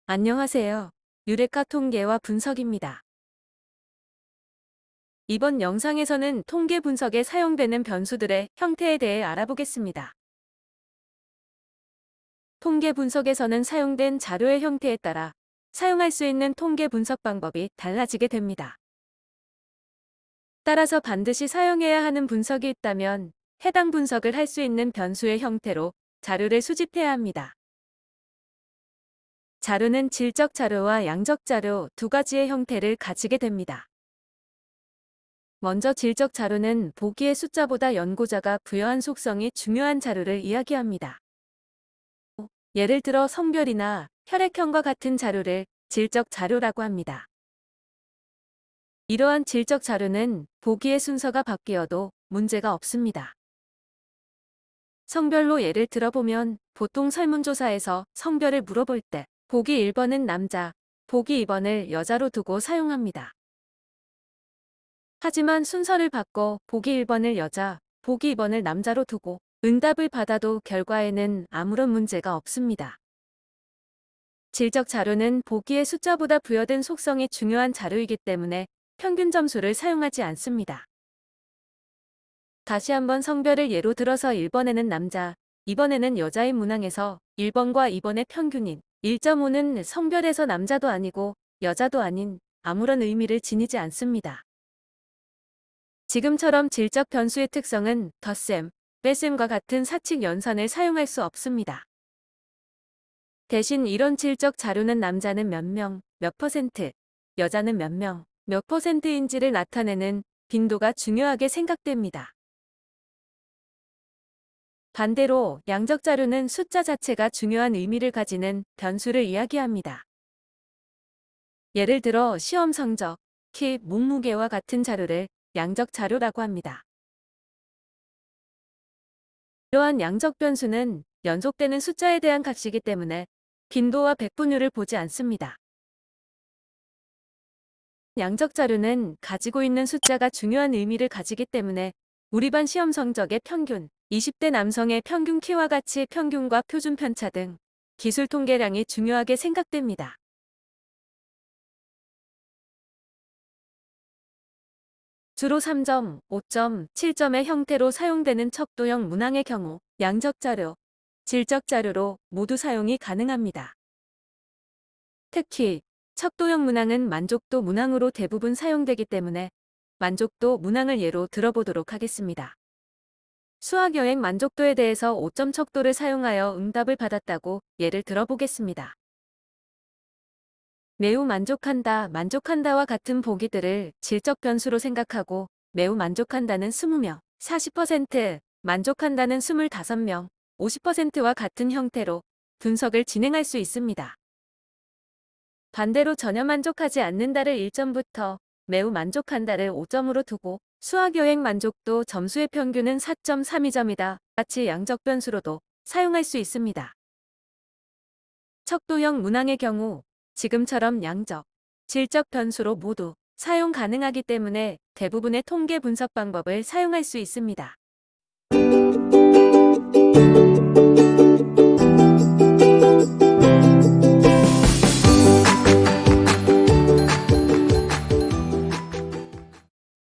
안녕하세요. 유레카 통계와 분석입니다. 이번 영상에서는 통계 분석에 사용되는 변수들의 형태에 대해 알아보겠습니다. 통계 분석에서는 사용된 자료의 형태에 따라 사용할 수 있는 통계 분석 방법이 달라지게 됩니다. 따라서 반드시 사용해야 하는 분석이 있다면 해당 분석을 할 수 있는 변수의 형태로 자료를 수집해야 합니다. 자료는 질적 자료와 양적 자료 두 가지의 형태를 가지게 됩니다. 먼저 질적 자료는 보기의 숫자보다 연고자가 부여한 속성이 중요한 자료를 이야기합니다. 예를 들어 성별이나 혈액형과 같은 자료를 질적 자료라고 합니다. 이러한 질적 자료는 보기의 순서가 바뀌어도 문제가 없습니다. 성별로 예를 들어보면 보통 설문조사에서 성별을 물어볼 때 보기 1번은 남자, 보기 2번을 여자로 두고 사용합니다. 하지만 순서를 바꿔 보기 1번을 여자, 보기 2번을 남자로 두고 응답을 받아도 결과에는 아무런 문제가 없습니다. 질적 자료는 보기의 숫자보다 부여된 속성이 중요한 자료이기 때문에 평균 점수를 사용하지 않습니다. 다시 한번 성별을 예로 들어서 1번에는 남자, 2번에는 여자의 문항에서 1번과 2번의 평균인 1.5는 성별에서 남자도 아니고 여자도 아닌 아무런 의미를 지니지 않습니다. 지금처럼 질적 변수의 특성은 덧셈, 뺄셈과 같은 사칙 연산을 사용할 수 없습니다. 대신 이런 질적 자료는 남자는 몇 명, 몇 퍼센트, 여자는 몇 명, 몇 퍼센트인지를 나타내는 빈도가 중요하게 생각됩니다. 반대로 양적 자료는 숫자 자체가 중요한 의미를 가지는 변수를 이야기합니다. 예를 들어 시험 성적, 키, 몸무게와 같은 자료를 양적 자료라고 합니다. 이러한 양적 변수는 연속되는 숫자에 대한 값이기 때문에 빈도와 백분율을 보지 않습니다. 양적 자료는 가지고 있는 숫자가 중요한 의미를 가지기 때문에 우리 반 시험 성적의 평균, 20대 남성의 평균 키와 같이 평균과 표준 편차 등 기술 통계량이 중요하게 생각됩니다. 주로 3점, 5점, 7점의 형태로 사용되는 척도형 문항의 경우 양적 자료, 질적 자료로 모두 사용이 가능합니다. 특히 척도형 문항은 만족도 문항으로 대부분 사용되기 때문에 만족도 문항을 예로 들어보도록 하겠습니다. 수학여행 만족도에 대해서 5점 척도를 사용하여 응답을 받았다고 예를 들어보겠습니다. 매우 만족한다, 만족한다와 같은 보기들을 질적 변수로 생각하고 매우 만족한다는 20명, 40%, 만족한다는 25명, 50%와 같은 형태로 분석을 진행할 수 있습니다. 반대로 전혀 만족하지 않는다를 1점부터 매우 만족한다를 5점으로 두고 수학여행 만족도 점수의 평균은 4.32점이다. 같이 양적 변수로도 사용할 수 있습니다. 척도형 문항의 경우 지금처럼 양적, 질적 변수로 모두 사용 가능하기 때문에 대부분의 통계 분석 방법을 사용할 수 있습니다.